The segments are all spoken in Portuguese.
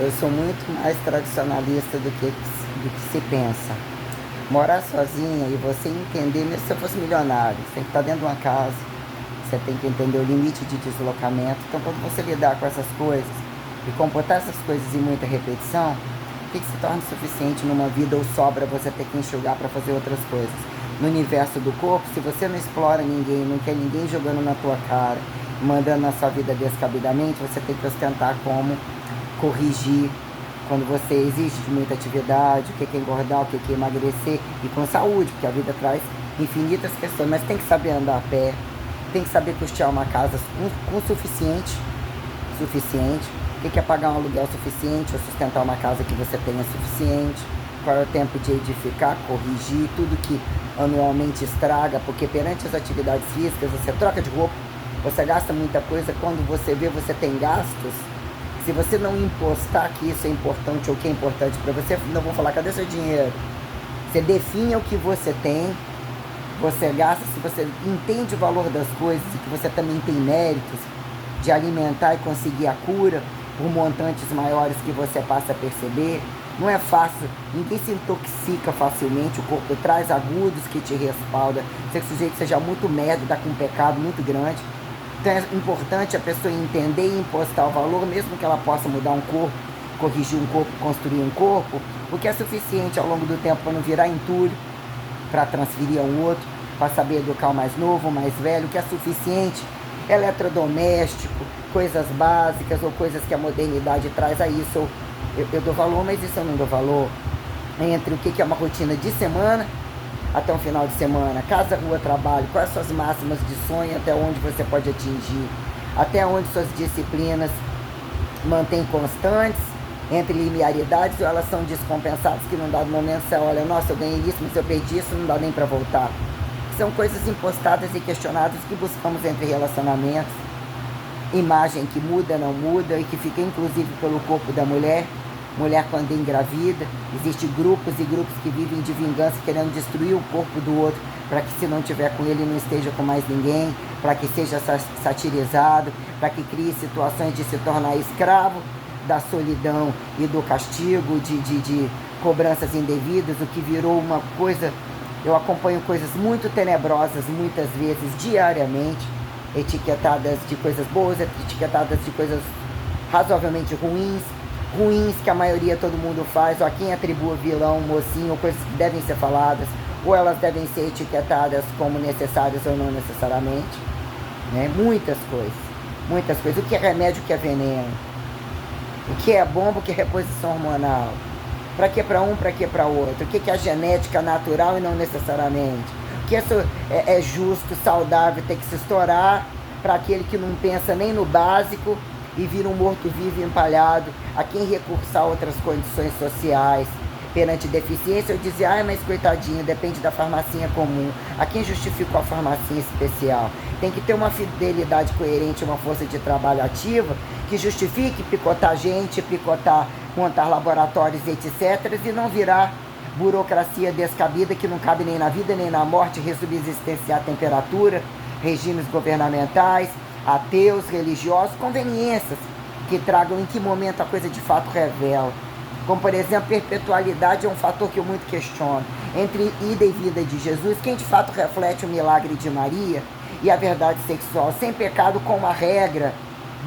Eu sou muito mais tradicionalista do que se pensa. Morar sozinha e você entender, mesmo se eu fosse milionário, você tem que estar dentro de uma casa, você tem que entender o limite de deslocamento. Então, quando você lidar com essas coisas e comportar essas coisas em muita repetição, o que se torna suficiente numa vida ou sobra você ter que enxugar para fazer outras coisas? No universo do corpo, se você não explora ninguém, não quer ninguém jogando na tua cara, mandando na sua vida descabidamente, você tem que ostentar como corrigir quando você exige de muita atividade, o que é engordar, o que é emagrecer, e com saúde, porque a vida traz infinitas questões, mas tem que saber andar a pé, tem que saber custear uma casa com o suficiente, o que é pagar um aluguel suficiente, ou sustentar uma casa que você tenha suficiente, qual é o tempo de edificar, corrigir, tudo que anualmente estraga, porque perante as atividades físicas, você troca de roupa, você gasta muita coisa, quando você vê, você tem gastos. Se você não impostar que isso é importante ou que é importante para você, não vou falar, cadê seu dinheiro? Você define o que você tem, você gasta, se você entende o valor das coisas e que você também tem méritos de alimentar e conseguir a cura por montantes maiores que você passa a perceber. Não é fácil, ninguém se intoxica facilmente, o corpo traz agudos que te respaldam, se o sujeito seja muito merda, dá com um pecado muito grande. Então é importante a pessoa entender e impostar o valor, mesmo que ela possa mudar um corpo, corrigir um corpo, construir um corpo, o que é suficiente ao longo do tempo para não virar entulho, para transferir ao outro, para saber educar o mais novo, o mais velho, o que é suficiente, eletrodoméstico, coisas básicas ou coisas que a modernidade traz a isso. Eu dou valor, mas isso eu não dou valor. Entre o que é uma rotina de semana até um final de semana, casa, rua, trabalho, quais as suas máximas de sonho, até onde você pode atingir, até onde suas disciplinas mantêm constantes, entre linearidades ou elas são descompensadas, que num dado momento você olha, nossa, eu ganhei isso, mas eu perdi isso, não dá nem para voltar. São coisas impostadas e questionadas que buscamos entre relacionamentos, imagem que muda, não muda, e que fica inclusive pelo corpo da mulher quando engravida, existem grupos e grupos que vivem de vingança, querendo destruir o corpo do outro, para que se não tiver com ele não esteja com mais ninguém, para que seja satirizado, para que crie situações de se tornar escravo da solidão e do castigo, de cobranças indevidas, o que virou uma coisa. Eu acompanho coisas muito tenebrosas, muitas vezes, diariamente, etiquetadas de coisas boas, etiquetadas de coisas razoavelmente ruins que a maioria todo mundo faz, ou a quem atribua vilão, mocinho, ou coisas que devem ser faladas, ou elas devem ser etiquetadas como necessárias ou não necessariamente, né? Muitas coisas, o que é remédio, o que é veneno, o que é bomba, o que é reposição hormonal, para que para um, para que para outro, o que é a genética natural e não necessariamente, o que é justo, saudável, tem que se estourar para aquele que não pensa nem no básico e vira um morto-vivo empalhado, a quem recursar outras condições sociais. Perante deficiência, eu dizia, mas coitadinho, depende da farmacinha comum. A quem justificou a farmacinha especial? Tem que ter uma fidelidade coerente, uma força de trabalho ativa, que justifique picotar gente, montar laboratórios, etc., e não virar burocracia descabida que não cabe nem na vida nem na morte, resubsistenciar a temperatura, regimes governamentais, ateus, religiosos, conveniências que tragam em que momento a coisa de fato revela. Como, por exemplo, perpetualidade é um fator que eu muito questiono. Entre ida e vida de Jesus, quem de fato reflete o milagre de Maria e a verdade sexual, sem pecado, como a regra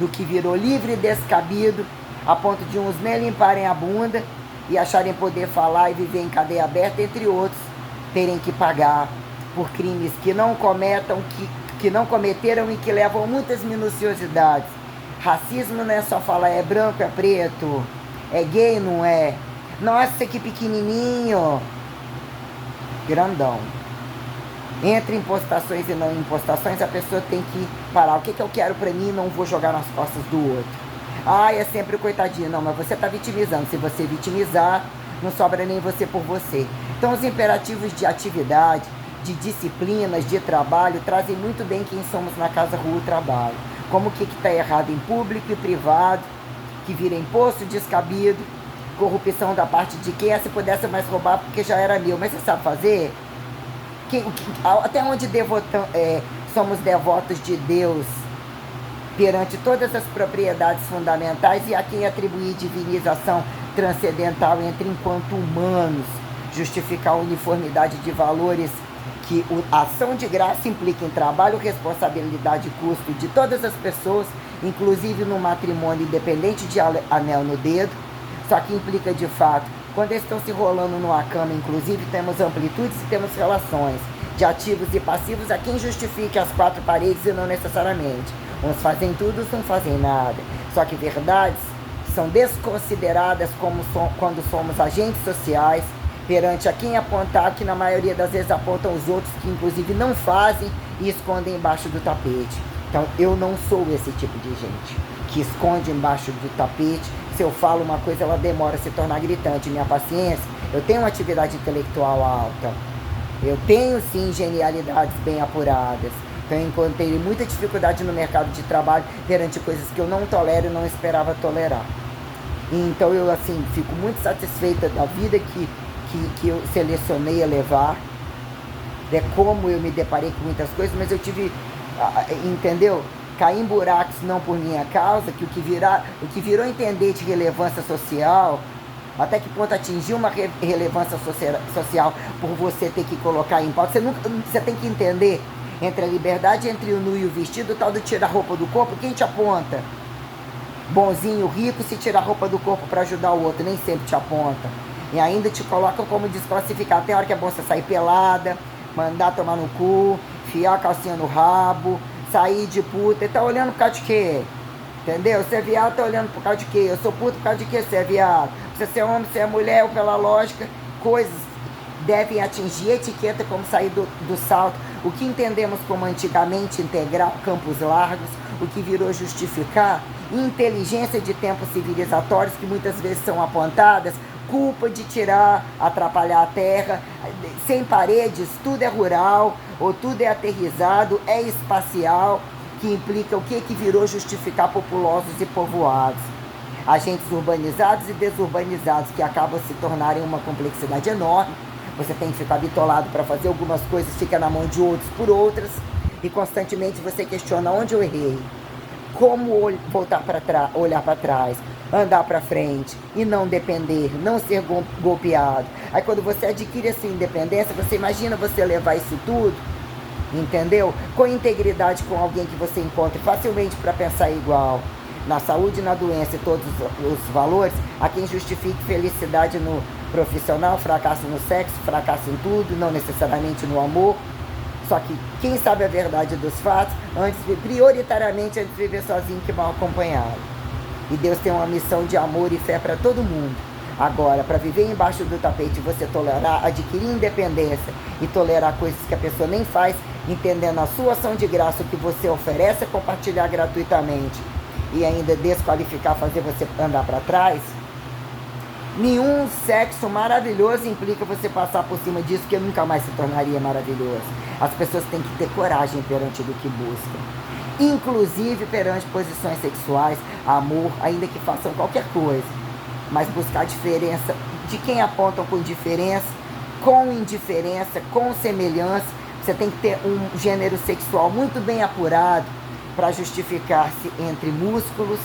do que virou livre e descabido, a ponto de uns nem limparem a bunda e acharem poder falar e viver em cadeia aberta, entre outros, terem que pagar por crimes que não cometeram e que levam muitas minuciosidades. Racismo não é só falar é branco, é preto, é gay, não é? Nossa, que pequenininho, grandão. Entre impostações e não impostações, a pessoa tem que parar. O que eu quero pra mim, não vou jogar nas costas do outro. É sempre coitadinho. Não, mas você está vitimizando. Se você vitimizar, não sobra nem você por você. Então, os imperativos de atividade, de disciplinas, de trabalho, trazem muito bem quem somos na casa, rua, trabalho. Como o que está errado em público e privado, que vira imposto descabido, corrupção da parte de quem, se pudesse mais roubar porque já era meu. Mas você sabe fazer? Até onde somos devotos de Deus perante todas as propriedades fundamentais e a quem atribuir divinização transcendental entre enquanto humanos, justificar a uniformidade de valores que a ação de graça implica em trabalho, responsabilidade e custo de todas as pessoas, inclusive no matrimônio independente de anel no dedo, só que implica de fato, quando eles estão se rolando numa cama, inclusive temos amplitudes e temos relações de ativos e passivos a quem justifique as quatro paredes e não necessariamente. Uns fazem tudo, outros não fazem nada. Só que verdades são desconsideradas quando somos agentes sociais, perante a quem apontar, que na maioria das vezes apontam os outros que inclusive não fazem e escondem embaixo do tapete. Então eu não sou esse tipo de gente que esconde embaixo do tapete. Se eu falo uma coisa, ela demora a se tornar gritante. Minha paciência, eu tenho uma atividade intelectual alta, eu tenho sim genialidades bem apuradas. Então eu encontrei muita dificuldade no mercado de trabalho perante coisas que eu não tolero e não esperava tolerar. Então eu assim fico muito satisfeita da vida que eu selecionei a levar, como eu me deparei com muitas coisas, mas eu tive, entendeu? Caí em buracos não por minha causa, que o que virou entender de relevância social, até que ponto atingir uma relevância social por você ter que colocar em pauta. Você tem que entender entre a liberdade, entre o nu e o vestido, o tal do tirar a roupa do corpo, quem te aponta? Bonzinho, rico, se tirar a roupa do corpo para ajudar o outro, nem sempre te aponta. E ainda te colocam como desclassificado. Tem hora que é bom você sair pelada, mandar tomar no cu, enfiar a calcinha no rabo, sair de puta. E tá olhando por causa de quê? Entendeu? Você é viado, tá olhando por causa de quê? Eu sou puto por causa de quê? Você é viado. Você é homem, você é mulher, ou pela lógica, coisas devem atingir etiqueta como sair do salto. O que entendemos como antigamente integral, campos largos, o que virou justificar inteligência de tempos civilizatórios que muitas vezes são apontadas, culpa de tirar, atrapalhar a terra, sem paredes, tudo é rural, ou tudo é aterrizado, é espacial, que implica o que virou justificar populosos e povoados. Agentes urbanizados e desurbanizados que acabam se tornarem uma complexidade enorme. Você tem que ficar bitolado para fazer algumas coisas, fica na mão de outros por outras, e constantemente você questiona onde eu errei, como voltar para trás, olhar para trás, andar para frente e não depender, não ser golpeado. Aí quando você adquire a sua independência, você imagina você levar isso tudo, entendeu? Com integridade com alguém que você encontre facilmente para pensar igual, na saúde, na doença e todos os valores, a quem justifique felicidade no profissional, fracasso no sexo, fracasso em tudo, não necessariamente no amor. Só que quem sabe a verdade dos fatos, prioritariamente antes de viver sozinho que mal acompanhado. E Deus tem uma missão de amor e fé para todo mundo. Agora, para viver embaixo do tapete, você tolerar, adquirir independência e tolerar coisas que a pessoa nem faz, entendendo a sua ação de graça, o que você oferece, é compartilhar gratuitamente e ainda desqualificar, fazer você andar para trás. Nenhum sexo maravilhoso implica você passar por cima disso, que nunca mais se tornaria maravilhoso. As pessoas têm que ter coragem perante do que buscam, inclusive perante posições sexuais, amor, ainda que façam qualquer coisa, mas buscar diferença de quem apontam com diferença, com indiferença, com semelhança. Você tem que ter um gênero sexual muito bem apurado para justificar-se entre músculos,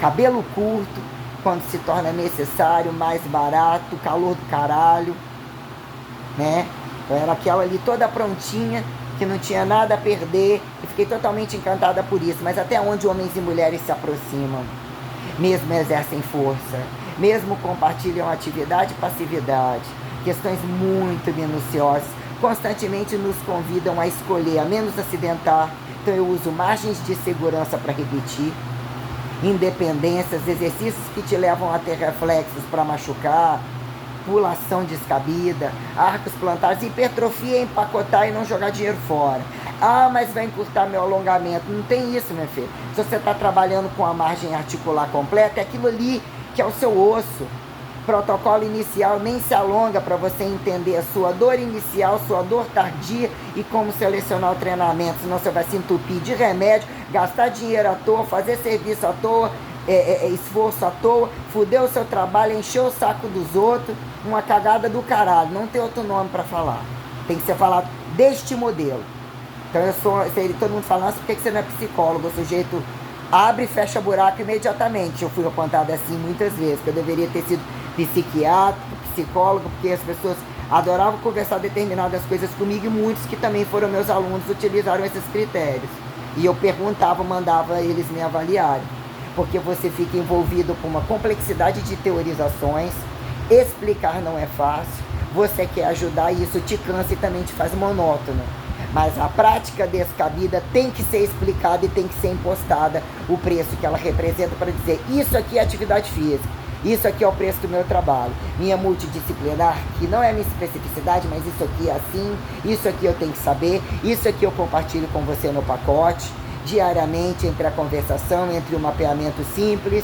cabelo curto, quando se torna necessário, mais barato, calor do caralho, né? Eu era aquela ali toda prontinha, que não tinha nada a perder, e fiquei totalmente encantada por isso. Mas até onde homens e mulheres se aproximam, mesmo exercem força, mesmo compartilham atividade e passividade, questões muito minuciosas, constantemente nos convidam a escolher, a menos acidentar. Então eu uso margens de segurança para repetir, independências, exercícios que te levam a ter reflexos para machucar, pulação descabida, arcos plantares, hipertrofia, empacotar e não jogar dinheiro fora. Ah, mas vai encurtar meu alongamento. Não tem isso, meu filho. Se você está trabalhando com a margem articular completa, é aquilo ali que é o seu osso. Protocolo inicial nem se alonga para você entender a sua dor inicial, sua dor tardia e como selecionar o treinamento. Senão você vai se entupir de remédio, gastar dinheiro à toa, fazer serviço à toa, esforço à toa, fuder o seu trabalho, encher o saco dos outros, uma cagada do caralho. Não tem outro nome para falar. Tem que ser falado deste modelo. Então todo mundo fala, nossa, por que você não é psicólogo? O sujeito abre e fecha buraco imediatamente. Eu fui apontada assim muitas vezes, que eu deveria ter sido psiquiatra, psicólogo, porque as pessoas adoravam conversar determinadas coisas comigo e muitos que também foram meus alunos utilizaram esses critérios. E eu perguntava, mandava eles me avaliarem. Porque você fica envolvido com uma complexidade de teorizações, explicar não é fácil, você quer ajudar e isso te cansa e também te faz monótono. Mas a prática descabida tem que ser explicada e tem que ser impostada o preço que ela representa para dizer isso aqui é atividade física, isso aqui é o preço do meu trabalho. Minha multidisciplinar, que não é minha especificidade, mas isso aqui é assim, isso aqui eu tenho que saber, isso aqui eu compartilho com você no pacote, diariamente entre a conversação, entre o mapeamento simples,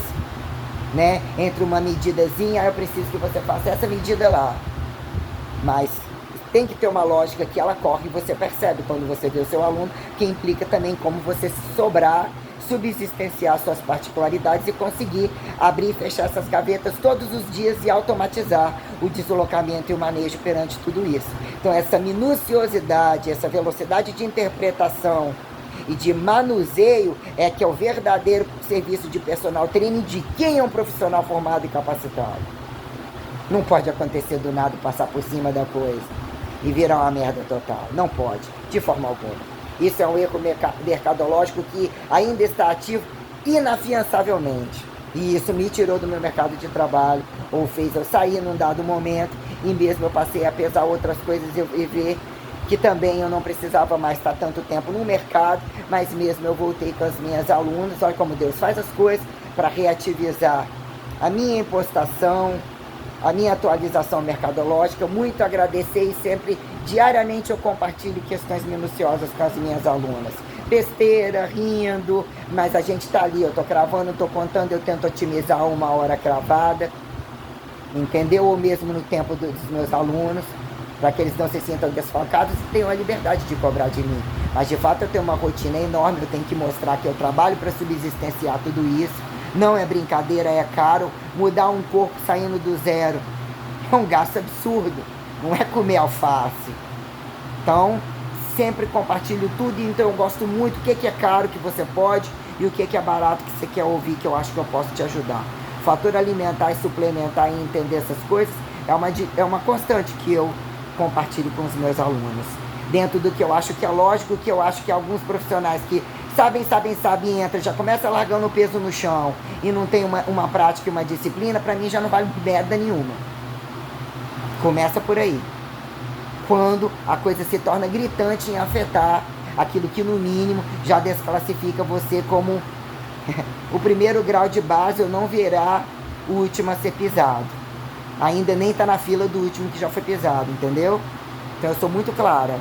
né? Entre uma medidazinha, eu preciso que você faça essa medida lá. Mas tem que ter uma lógica que ela corre e você percebe quando você vê o seu aluno, que implica também como você sobrar, subsistenciar suas particularidades e conseguir abrir e fechar essas gavetas todos os dias e automatizar o deslocamento e o manejo perante tudo isso. Então essa minuciosidade, essa velocidade de interpretação e de manuseio é que é o verdadeiro serviço de personal training de quem é um profissional formado e capacitado. Não pode acontecer do nada passar por cima da coisa e virar uma merda total. Não pode, de forma alguma. Isso é um erro mercadológico que ainda está ativo inafiançavelmente. E isso me tirou do meu mercado de trabalho, ou fez eu sair num dado momento, e mesmo eu passei a pesar outras coisas e ver que também eu não precisava mais estar tanto tempo no mercado, mas mesmo eu voltei com as minhas alunas, olha como Deus faz as coisas, para reativizar a minha impostação, a minha atualização mercadológica, muito agradecer e sempre, diariamente eu compartilho questões minuciosas com as minhas alunas. Besteira, rindo, mas a gente está ali, eu estou cravando, estou contando, eu tento otimizar uma hora cravada, entendeu? Ou mesmo no tempo dos meus alunos, para que eles não se sintam desfalcados e tenham a liberdade de cobrar de mim. Mas de fato eu tenho uma rotina enorme, eu tenho que mostrar que eu trabalho para subsistenciar tudo isso. Não é brincadeira, é caro. Mudar um corpo saindo do zero é um gasto absurdo. Não é comer alface. Então, sempre compartilho tudo. Então, eu gosto muito o que é caro que você pode e o que é barato que você quer ouvir, que eu acho que eu posso te ajudar. Fator alimentar e suplementar e entender essas coisas é uma constante que eu compartilho com os meus alunos. Dentro do que eu acho que é lógico, que eu acho que alguns profissionais que sabem, entra, já começa largando o peso no chão e não tem uma prática e uma disciplina, para mim já não vale merda nenhuma. Começa por aí. Quando a coisa se torna gritante em afetar aquilo que no mínimo já desclassifica você como o primeiro grau de base ou não virá o último a ser pisado. Ainda nem está na fila do último que já foi pisado, entendeu? Então eu sou muito clara.